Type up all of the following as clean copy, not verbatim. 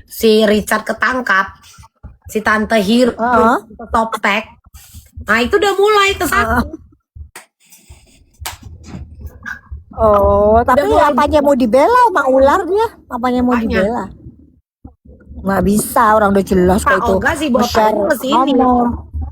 si Richard ketangkap, si Tante Hiro, Heeh. Toptek. Nah itu udah mulai ke Heeh. satu. Oh, tapi Udah mulai apanya mau dibela sama ular dia? Apanya mau banyak. dibela? Nggak bisa, orang udah jelas kok Kak itu Olga si Botak nge-share itu ke sini. nomor.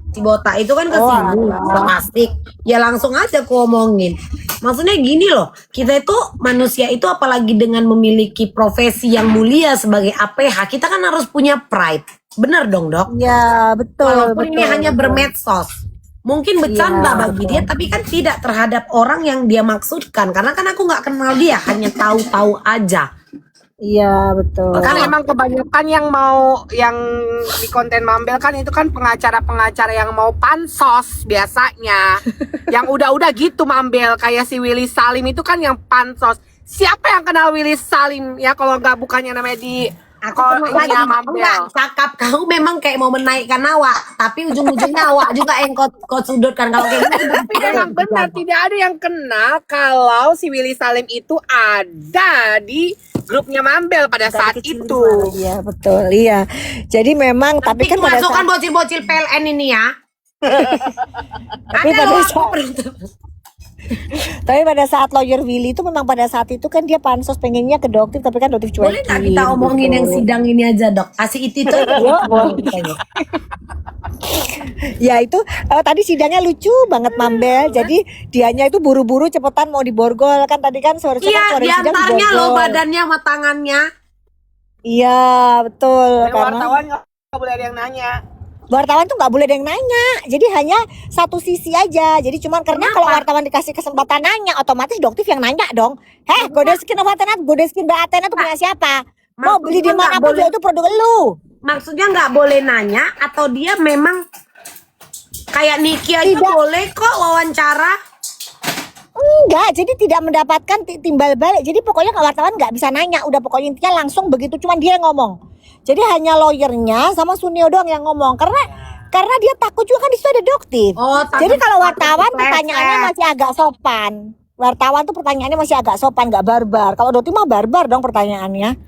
Si Botak itu kan ke Oh sini, alah. plastik. Ya langsung aja aku omongin. Maksudnya gini loh, kita itu manusia itu apalagi dengan memiliki profesi yang mulia sebagai APH, kita kan harus punya pride. Bener dong, Dok? Ya, betul, Walaupun ini betul, hanya betul. bermedsos. Mungkin Iya, bercanda bagi betul. dia, tapi kan tidak terhadap orang yang dia maksudkan. Karena kan aku nggak kenal dia, hanya tahu-tahu aja. Iya, betul. Kan emang kebanyakan yang di konten Mambel kan itu kan pengacara-pengacara yang mau pansos biasanya. Yang udah-udah gitu Mambel, kayak si Willy Salim itu kan yang pansos. Siapa yang kenal Willy Salim ya kalau nggak bukannya namanya di Aku kenal lagi, ya enggak, Mambel. cakap kamu memang kayak mau menaikkan awak, tapi ujung-ujungnya awak juga yang kau sudutkan kalau kayak gitu. Tapi memang benar tidak ada yang kenal kalau si Willy Salim itu ada di grupnya Mambel pada Dari saat kecil itu. Iya, betul. Iya. Jadi memang tapi kan pada masukkan saat bocil-bocil PLN ini ya. tapi Ada pada loh, saat tapi pada saat lawyer Willy itu memang pada saat itu kan dia pansos pengennya ke Doktif tapi kan Doktif boleh cuekin nggak kita omongin gitu. yang sidang ini aja, Dok? Kasih itu Ya itu tadi sidangnya lucu banget Mambel. Jadi dianya itu buru-buru cepetan mau diborgol kan tadi kan sore Iya, keluar dari sidang diantaranya loh diborgol. badannya sama tangannya. Iya, betul Dan karena wartawan nggak boleh ada yang nanya. wartawan tuh nggak boleh ada yang nanya. Jadi hanya satu sisi aja. Jadi cuman karena Kenapa? kalau wartawan dikasih kesempatan nanya, otomatis Doktif yang nanya dong. Godeskin apa Athena? Godeskin Mbak Athena tuh punya siapa? Mau beli di Maksudnya nggak mana pun boleh, juga itu produk lu. maksudnya nggak boleh nanya atau dia memang kayak Niki aja Tidak. boleh kok wawancara. Enggak, jadi tidak mendapatkan timbal balik. Jadi pokoknya wartawan nggak bisa nanya. Udah pokoknya intinya langsung begitu. Cuman dia yang ngomong. Jadi hanya lawyernya sama Sunio doang yang ngomong. Karena dia takut juga kan di situ ada Doktif. Oh, Jadi kalau wartawan kepleset. pertanyaannya masih agak sopan. Wartawan tuh pertanyaannya masih agak sopan, nggak barbar. Kalau Doktif mah barbar dong pertanyaannya.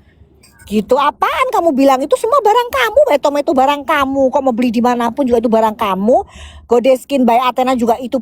Gitu, apaan kamu bilang itu semua barang kamu, Betom itu barang kamu, kok mau beli dimanapun juga itu barang kamu, Godeskin by Athena juga itu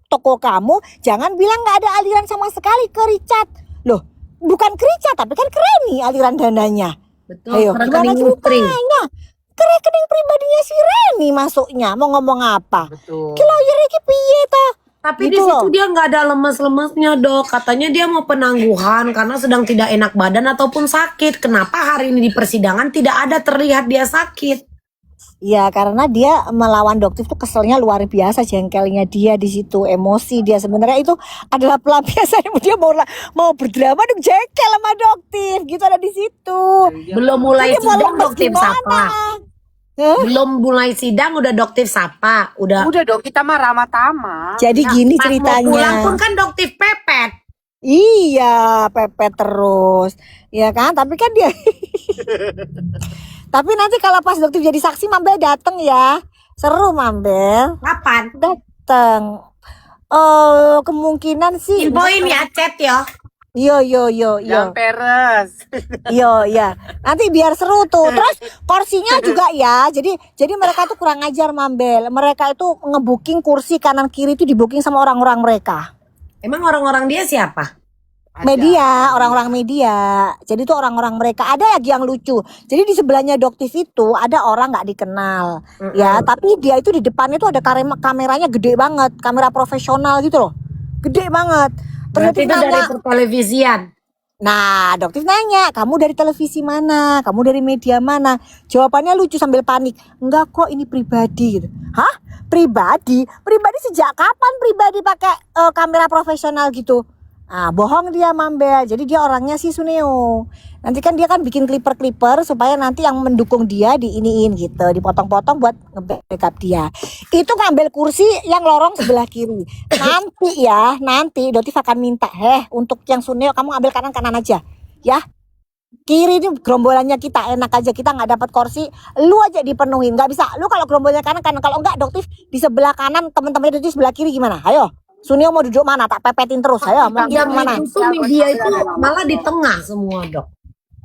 toko kamu, jangan bilang nggak ada aliran sama sekali ke Richard, loh bukan ke Richard tapi kan ke Reni aliran dananya. Betul, Ayo ke gimana rekening Putri. ceritanya? Ke rekening pribadinya si Reni masuknya, mau ngomong apa? Betul. Ki lawyer iki piye toh? Tapi Gitu di situ loh. dia nggak ada lemes-lemesnya, Dok. Katanya dia mau penangguhan karena sedang tidak enak badan ataupun sakit. Kenapa hari ini di persidangan tidak ada terlihat dia sakit? Ya karena dia melawan Doktif tuh keselnya luar biasa, jengkelnya dia di situ, emosi dia sebenarnya itu adalah pelampiasan dia mau berdrama dan jengkel sama Doktif gitu ada di situ. Belum mulai Jadi mau sidang lemes Doktif gimana? sapa. Hah? Belum mulai sidang udah Doktif sapa. Udah. Udah dong, kita mah ramah tamah. Jadi Nah, gini pas mau pulang ceritanya. pun kan Doktif pepet. Iya, pepet terus. Ya kan? Tapi kan dia Tapi nanti kalau pas Doktif jadi saksi Mambel dateng ya. Seru Mambel. Kapan? Dateng. Kemungkinan sih Infoin ya, chat ya. Yo. Yang peres. Ya. Nanti biar seru tuh. Terus kursinya juga ya. Jadi mereka tuh kurang ajar Mambel. Mereka itu ngebooking kursi kanan kiri itu di-booking sama orang-orang mereka. Emang orang-orang dia siapa? Media, orang-orang media. Jadi tuh orang-orang mereka ada lagi yang lucu. Jadi di sebelahnya Doktif itu ada orang nggak dikenal, ya. Tapi dia itu di depannya tuh ada kameranya gede banget, kamera profesional gitu loh, gede banget. Terus Berarti Doktif itu dari nanya, televisian. nah Doktif nanya, kamu dari televisi mana? Kamu dari media mana? Jawabannya lucu sambil panik. Enggak kok, ini pribadi. Gitu. Hah? Pribadi? Pribadi sejak kapan pribadi pakai kamera profesional gitu? Ah, bohong dia Mambel. Jadi dia orangnya si Suneo. Nanti kan dia kan bikin clipper supaya nanti yang mendukung dia diiniin gitu, dipotong-potong buat nge-backup dia. Itu ngambil kursi yang lorong sebelah kiri. Nanti Dotif akan minta, untuk yang Suneo kamu ambil kanan aja. Ya. Kiri ini gerombolannya kita enak aja, kita nggak dapat kursi, lu aja dipenuhin. Nggak bisa. Lu kalau gerombolnya kanan, kalau enggak Dotif di sebelah kanan, teman-temannya Dotif sebelah kiri gimana? Ayo. Sunio mau duduk mana? Tak pepetin terus. Ayo, mau duduk Yang mana? itu media itu malah di tengah semua, Dok.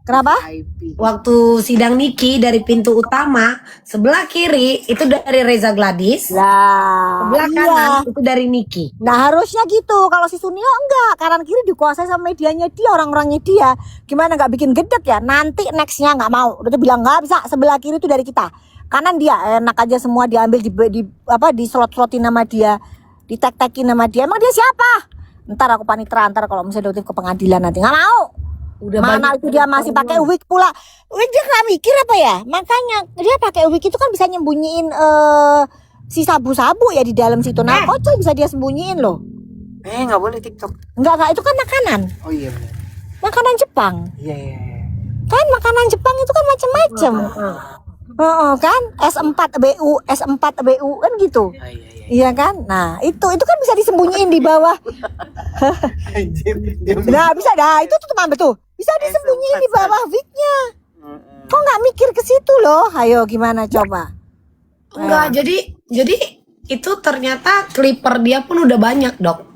Kenapa? IP. Waktu sidang Niki dari pintu utama, sebelah kiri itu dari Reza Gladys, Lah, sebelah iya. kanan itu dari Niki. Nah harusnya gitu. Kalau si Sunio enggak, kanan kiri dikuasai sama medianya dia, orang-orangnya dia. Gimana nggak bikin gedek ya? Nanti nextnya nggak mau. Udah tuh bilang nggak bisa. Sebelah kiri itu dari kita. Kanan dia enak aja semua diambil di slot-slotin nama dia, ditek-tekin nama dia. Emang dia siapa? Ntar aku panitera, ntar kalau misalnya Doktif ke pengadilan nanti nggak mau. Udah Mana banyak itu dia masih pakai wig pula. Wig dia nggak mikir apa ya? Makanya dia pakai wig itu kan bisa nyembunyiin si sabu-sabu ya di dalam situ. Narkoba bisa dia sembunyiin loh. Nggak boleh TikTok. Enggak, itu kan makanan. Oh iya benar. Makanan Jepang. Iya. Kan makanan Jepang itu kan macam-macam. Kan S4BU, S4BU kan gitu. Oh, iya. Iya kan? Nah, itu kan bisa disembunyiin di bawah. Anjir, dia Nah, bisa dah. Itu tuh teman betul. Bisa disembunyiin di bawah wignya. Kok nggak mikir ke situ loh? Ayo gimana coba? Enggak, jadi itu ternyata clipper dia pun udah banyak, Dok.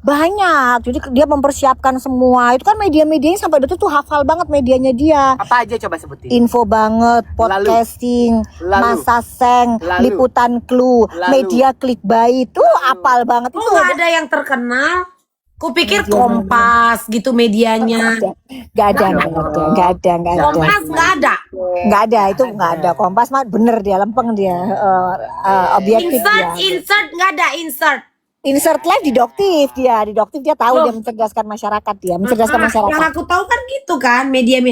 Banyak. Jadi dia mempersiapkan semua. Itu kan media-medianya sampai itu tuh hafal banget medianya dia. Apa aja coba sebutin? Info banget, podcasting, Lalu. Masa Seng, Lalu. Liputan Clue, Lalu. media clickbait. Tuh apal banget Oh, itu. nggak ada yang terkenal. Kupikir Kompas gitu medianya. Gak ada. Kompas nggak ada. Nggak ada, itu nggak ada. Kompas mah bener dia, lempeng dia, objektif dia. Insert nggak ada insert. Insert live di Doktif dia tahu dia mencerdaskan masyarakat Yang masyarakat. aku tahu kan gitu kan media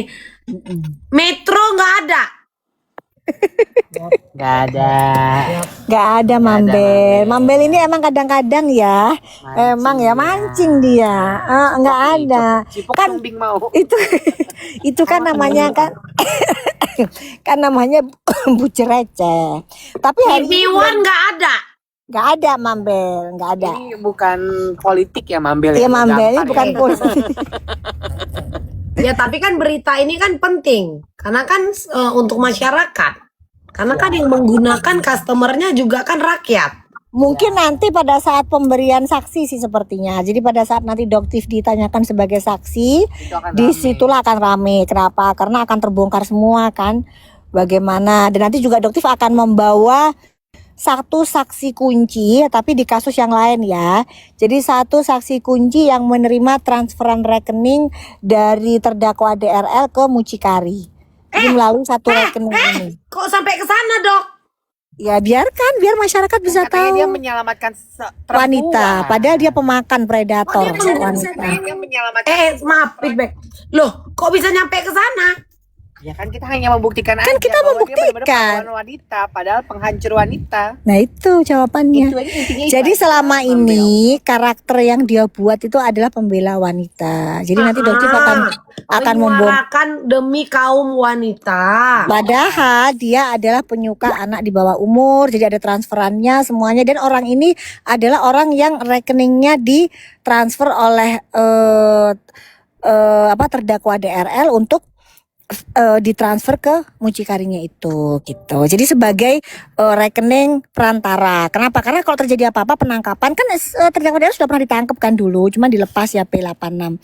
Metro nggak ada. Nggak ada. Nggak ada Mambel. Mambel ini emang kadang-kadang ya, emang ya mancing dia. Nggak ada. Cipok Kan kambing mau. itu kan namanya kan kan namanya bucer receh. Tapi hari TV ini One nggak ada. nggak ada Mambel, nggak ada. Ini bukan politik ya Mambel. Iya Mambel ini Gampar bukan ya. politik. Ya tapi kan berita ini kan penting karena kan untuk masyarakat. Karena kan yang menggunakan customernya juga kan rakyat. Mungkin nanti pada saat pemberian saksi sih sepertinya. Jadi pada saat nanti Doktif ditanyakan sebagai saksi, Itu akan rame. disitulah akan rame. Kenapa? Karena akan terbongkar semua kan. Bagaimana? Dan nanti juga Doktif akan membawa satu saksi kunci, tapi di kasus yang lain ya. Jadi satu saksi kunci yang menerima transferan rekening dari terdakwa DRL ke mucikari. Jadi melalui satu rekening ini. Kok sampai ke sana, Dok? Ya biarkan, biar masyarakat bisa Katanya tahu. dia menyelamatkan perempuan. Wanita, padahal dia pemakan predator. Oh, dia wanita. Katanya dia menyelamatkan. Maaf, feedback. Loh, kok bisa nyampe ke sana? Ya kan kita hanya membuktikan Kan aja kita bahwa dia membuktikan. benar-benar pahlawan wanita, padahal penghancur wanita. Nah itu jawabannya. Itu aja intinya itu Jadi aja, selama Mambel. ini karakter yang dia buat itu adalah pembela wanita. Jadi nanti Doktif akan membongkar. menyuarakan demi kaum wanita. Padahal dia adalah penyuka anak di bawah umur, jadi ada transferannya semuanya, dan orang ini adalah orang yang rekeningnya ditransfer oleh terdakwa DRL untuk ditransfer ke mucikarinya itu gitu. Jadi sebagai rekening perantara. Kenapa? Karena kalau terjadi apa-apa penangkapan kan terdakwa DRL sudah pernah ditangkap kan dulu, cuma dilepas ya P86.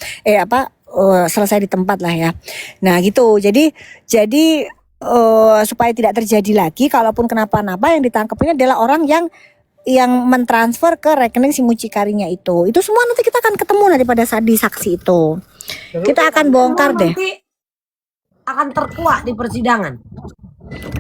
Selesai di tempat lah ya. Nah gitu. Jadi supaya tidak terjadi lagi, kalaupun kenapa-napa yang ditangkap ini adalah orang yang mentransfer ke rekening si mucikarinya itu. Itu semua nanti kita akan ketemu nanti pada saat di saksi itu. Kita akan bongkar deh. Nanti akan terkuak di persidangan.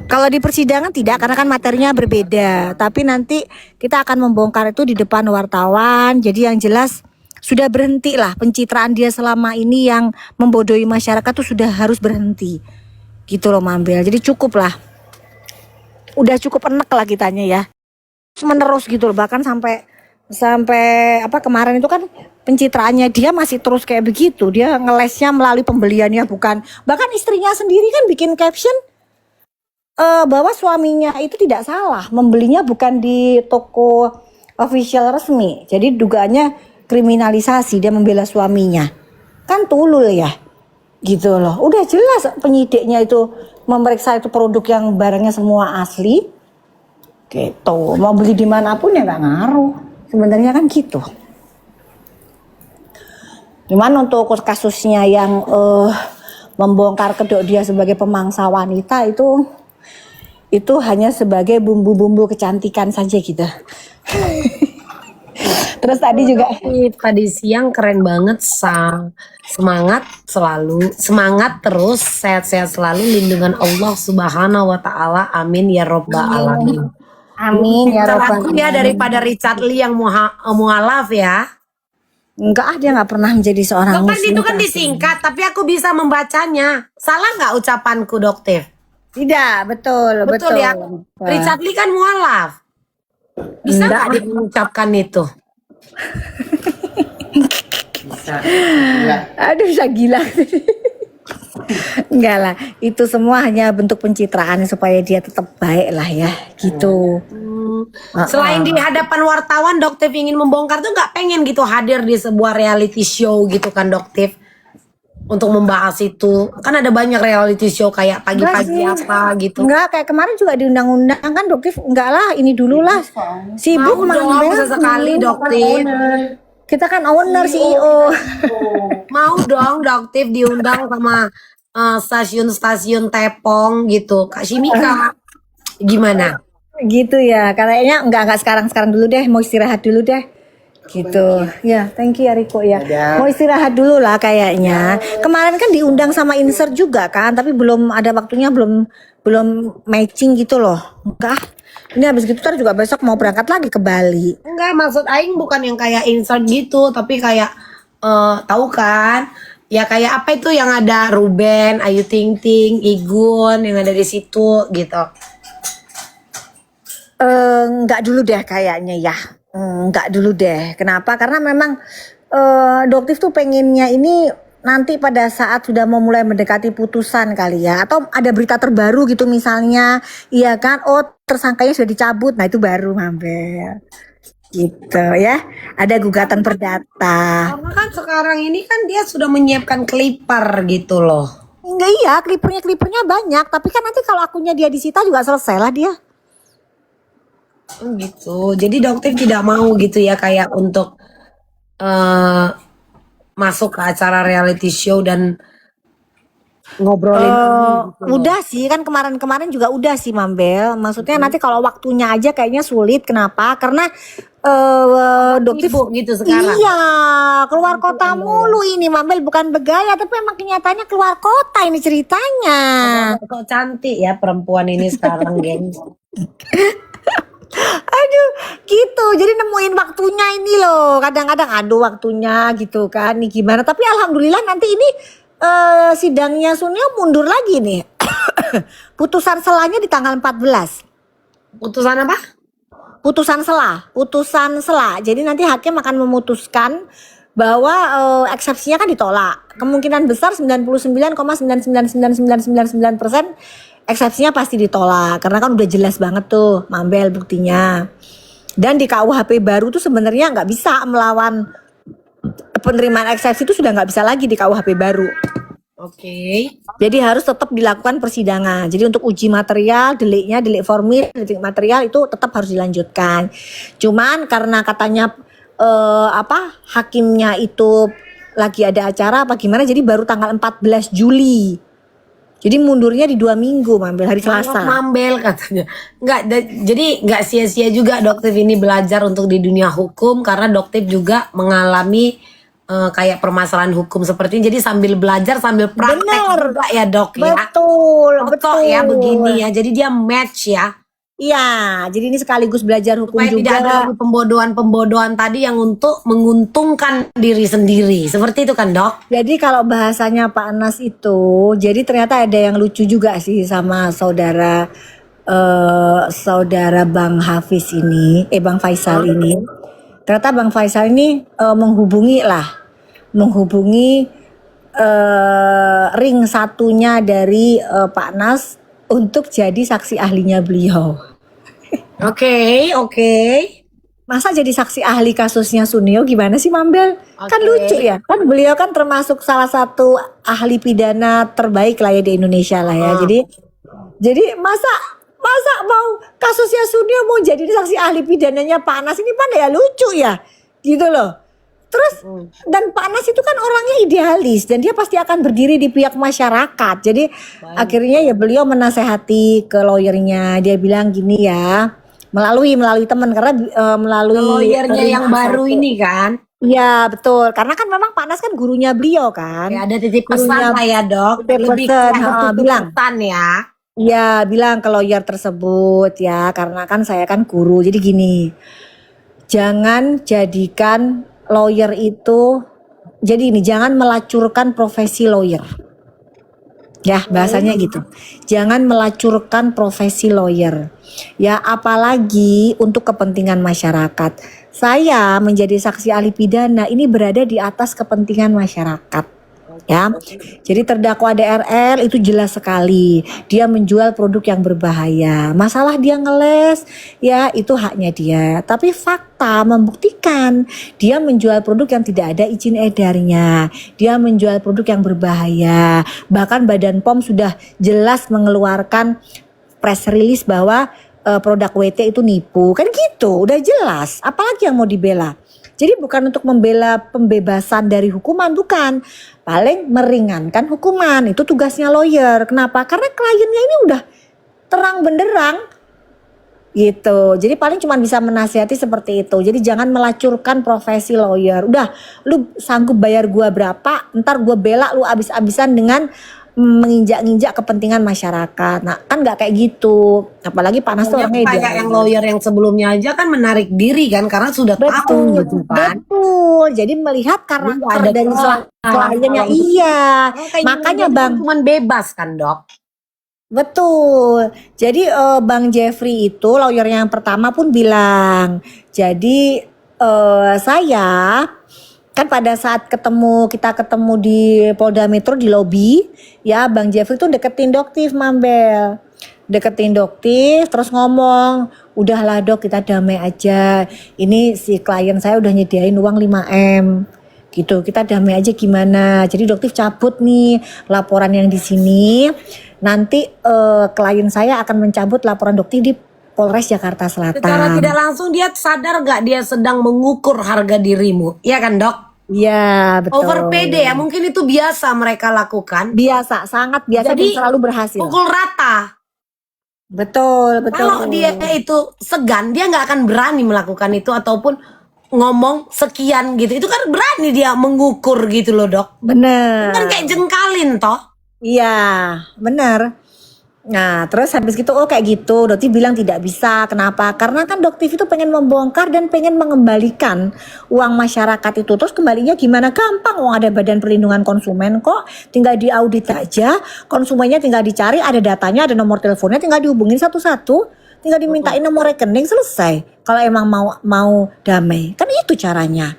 Kalau di persidangan tidak, karena kan materinya berbeda. Tapi nanti kita akan membongkar itu di depan wartawan. Jadi yang jelas sudah berhenti lah pencitraan dia selama ini yang membodohi masyarakat tuh sudah harus berhenti. Gitu loh Mambel. Jadi cukup lah. Udah cukup enek lah kitanya ya. Terus menerus gitu loh, bahkan sampai kemarin itu kan pencitraannya dia masih terus kayak begitu. Dia ngelesnya melalui pembeliannya, bukan, bahkan istrinya sendiri kan bikin caption bahwa suaminya itu tidak salah, membelinya bukan di toko official resmi. Jadi dugaannya kriminalisasi, dia membela suaminya. Kan tulul ya. Gitu loh. Udah jelas penyidiknya itu memeriksa itu produk yang barangnya semua asli. Gitu. Mau beli dimanapun ya nggak ngaruh. Sebenarnya kan gitu. Cuman untuk kasusnya yang membongkar kedok dia sebagai pemangsa wanita itu hanya sebagai bumbu-bumbu kecantikan saja gitu. Terus tadi juga Tadi siang keren banget, semangat selalu, semangat terus, sehat-sehat selalu, lindungan Allah Subhanahu wa taala. Amin ya robbal alamin. amin ya robbal Aku ya daripada Richard Lee yang mualaf ya. enggak, dia nggak pernah menjadi seorang Kan muslim. itu kan disingkat, tapi aku bisa membacanya. Salah nggak ucapanku, Dokter? Tidak, betul Betul ya. Richard Lee kan mualaf. Bisa nggak dia mengucapkan itu? Aduh, bisa gila. Enggak lah, itu semua hanya bentuk pencitraan supaya dia tetap baik lah ya, gitu. Selain di hadapan wartawan, Dokter ingin membongkar tuh nggak pengen gitu hadir di sebuah reality show gitu kan, Dokter? Untuk membahas itu. Kan ada banyak reality show kayak pagi-pagi Enggak sih. apa gitu. Enggak, kayak kemarin juga diundang-undang kan Doktif, enggak lah, ini dulu lah. Sibuk Mau dong Mambel. sesekali, Dokter. Kita kan owner CEO. Mau dong Dokter diundang sama stasiun-stasiun tepong gitu. Kak Shimika. Gimana? Gitu ya, kayaknya enggak sekarang dulu deh, mau istirahat dulu deh. Gitu. Ya, thank you ya Riko ya. Mau istirahat dulu lah kayaknya. Kemarin kan diundang sama Insert juga kan, tapi belum ada waktunya, belum matching gitu loh. Enggak. Ini habis gitu ntar juga besok mau berangkat lagi ke Bali. Enggak, maksud Aing bukan yang kayak insert gitu, tapi kayak tahu kan? Ya kayak apa itu yang ada Ruben, Ayu Ting Ting, Igun yang ada di situ gitu. Enggak dulu deh kayaknya ya. Enggak dulu deh. Kenapa? Karena memang Doktif tuh pengennya ini nanti pada saat sudah mau mulai mendekati putusan kali ya, atau ada berita terbaru gitu misalnya, iya kan? Oh, tersangkanya sudah dicabut. Nah, itu baru Mambel. Gitu ya. Ada gugatan perdata. Karena kan sekarang ini kan dia sudah menyiapkan clipper gitu loh. Enggak, iya, klipernya banyak, tapi kan nanti kalau akunnya dia disita juga selesai lah dia. Gitu. Jadi Dokter tidak mau gitu ya kayak untuk masuk ke acara reality show dan ngobrolin gitu loh. Udah sih kan kemarin juga udah sih Mambel. Maksudnya nanti kalau waktunya aja kayaknya sulit. Kenapa? Karena Doktif Sibuk gitu sekarang. iya keluar kota mulu ini Mambel, bukan bergaya tapi emang kenyataannya keluar kota ini ceritanya. Kok cantik ya perempuan ini sekarang, geng. Aduh gitu, jadi nemuin waktunya ini loh. Kadang-kadang aduh waktunya gitu kan, nih gimana. Tapi alhamdulillah nanti ini sidangnya Sunil mundur lagi nih. Putusan selanya di tanggal 14. Putusan apa? Putusan sela. Jadi nanti hakim akan memutuskan bahwa eksepsinya kan ditolak. Kemungkinan besar 99,999999% eksepsinya pasti ditolak karena kan udah jelas banget tuh Mambel buktinya. Dan di KUHP baru tuh sebenarnya nggak bisa melawan penerimaan eksepsi, itu sudah nggak bisa lagi di KUHP baru. Oke. Jadi harus tetap dilakukan persidangan. Jadi untuk uji material, delik formil, delik material itu tetap harus dilanjutkan. Cuman karena katanya hakimnya itu lagi ada acara apa gimana, jadi baru tanggal 14 Juli. Jadi mundurnya di 2 minggu Mambel, hari Selasa. Mambel katanya. Jadi nggak sia-sia juga Dokter ini belajar untuk di dunia hukum karena Dokter juga mengalami kayak permasalahan hukum seperti ini. Jadi sambil belajar sambil praktek Bener. juga ya Dok ya. Betul. Foto ya begini ya. Jadi dia match ya. Iya, jadi ini sekaligus belajar hukum Supaya tidak ada juga. lagi pembodohan-pembodohan tadi yang untuk menguntungkan diri sendiri. Seperti itu kan Dok? Jadi kalau bahasanya Pak Anas itu, jadi ternyata ada yang lucu juga sih sama saudara Bang Hafiz ini, Bang Faisal ini. Ternyata Bang Faisal ini menghubungi ring satunya dari Pak Anas untuk jadi saksi ahlinya beliau. Oke. Masa jadi saksi ahli kasusnya Sunil gimana sih Mambel? Kan Oke. lucu ya. Kan beliau kan termasuk salah satu ahli pidana terbaik lah ya di Indonesia lah ya. Jadi masa mau kasusnya Sunil mau jadi saksi ahli pidananya Pak Anas ini kan ya lucu ya. Gitu loh. Terus dan Pak Nas itu kan orangnya idealis dan dia pasti akan berdiri di pihak masyarakat. Jadi akhirnya ya beliau menasehati ke lawyernya. Dia bilang gini ya, melalui teman karena melalui Lawyernya yang baru ini kan. Iya betul, karena kan memang Pak Nas kan gurunya beliau kan. Ya, ada titip pesan Gurunya lah ya dok. titip Lebih pesan, ke tutup bilang. pesan ya. Iya bilang ke lawyer tersebut ya, karena kan saya kan guru. Jadi gini, jangan jadikan lawyer itu, jadi ini jangan melacurkan profesi lawyer. Ya bahasanya gitu. Jangan melacurkan profesi lawyer. Ya apalagi untuk kepentingan masyarakat. Saya menjadi saksi ahli pidana ini berada di atas kepentingan masyarakat. Ya, jadi terdakwa DRL itu jelas sekali dia menjual produk yang berbahaya. Masalah dia ngeles, ya itu haknya dia. Tapi fakta membuktikan dia menjual produk yang tidak ada izin edarnya. Dia menjual produk yang berbahaya. Bahkan Badan POM sudah jelas mengeluarkan press release bahwa produk WT itu nipu. Kan gitu, udah jelas. Apalagi yang mau dibela? Jadi bukan untuk membela pembebasan dari hukuman, bukan. Paling meringankan hukuman, itu tugasnya lawyer. Kenapa? Karena kliennya ini udah terang benderang gitu. Jadi paling cuma bisa menasihati seperti itu. Jadi jangan melacurkan profesi lawyer. Udah, lu sanggup bayar gua berapa, ntar gua bela lu abis-abisan dengan menginjak-injak kepentingan masyarakat. Nah kan nggak kayak gitu. Apalagi Panas tuh orangnya Kayak yang lawyer yang sebelumnya aja kan menarik diri kan karena sudah tahu gitu kan. Betul. Jadi melihat karakter Ada dari kliennya. kesalahan. Iya. Kayak Makanya gitu Bang. cuman bebas kan dok. Betul. Jadi Bang Jeffrey itu lawyer yang pertama pun bilang. Jadi saya kan pada saat kita ketemu di Polda Metro di lobi, ya Bang Jeffrey tuh deketin Doktif Mambel. Deketin Doktif terus ngomong, udahlah Dok kita damai aja. Ini si klien saya udah nyediain uang 5M. Gitu, kita damai aja gimana. Jadi Doktif cabut nih laporan yang di sini. Nanti klien saya akan mencabut laporan Doktif di Polres Jakarta Selatan. Secara tidak langsung dia sadar gak dia sedang mengukur harga dirimu, iya kan dok? Iya betul. Over PD ya, mungkin itu biasa mereka lakukan. Biasa, sangat biasa Jadi, dan selalu berhasil. Pukul rata. Betul. Kalau dia itu segan, dia nggak akan berani melakukan itu ataupun ngomong sekian gitu. Itu kan berani dia mengukur gitu loh dok. Bener. Kan kayak jengkalin toh. Iya, bener. Nah, terus habis gitu, oh kayak gitu. Doktif bilang tidak bisa. Kenapa? Karena kan Doktif itu pengen membongkar dan pengen mengembalikan uang masyarakat itu. Terus kembalinya gimana? Gampang. Ada Badan Perlindungan Konsumen kok. Tinggal diaudit aja. Konsumennya tinggal dicari, ada datanya, ada nomor teleponnya, tinggal dihubungin satu-satu. Tinggal dimintain nomor rekening, selesai. Kalau emang mau damai. Kan itu caranya.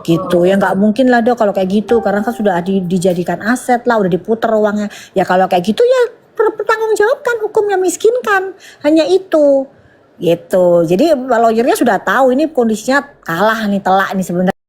Gitu ya, nggak mungkin lah Dok kalau kayak gitu, karena kan sudah dijadikan aset lah, udah diputer uangnya ya. Kalau kayak gitu ya pertanggungjawabkan, hukumnya miskinkan, hanya itu gitu. Jadi lawyernya sudah tahu ini kondisinya kalah nih, telak nih sebenarnya.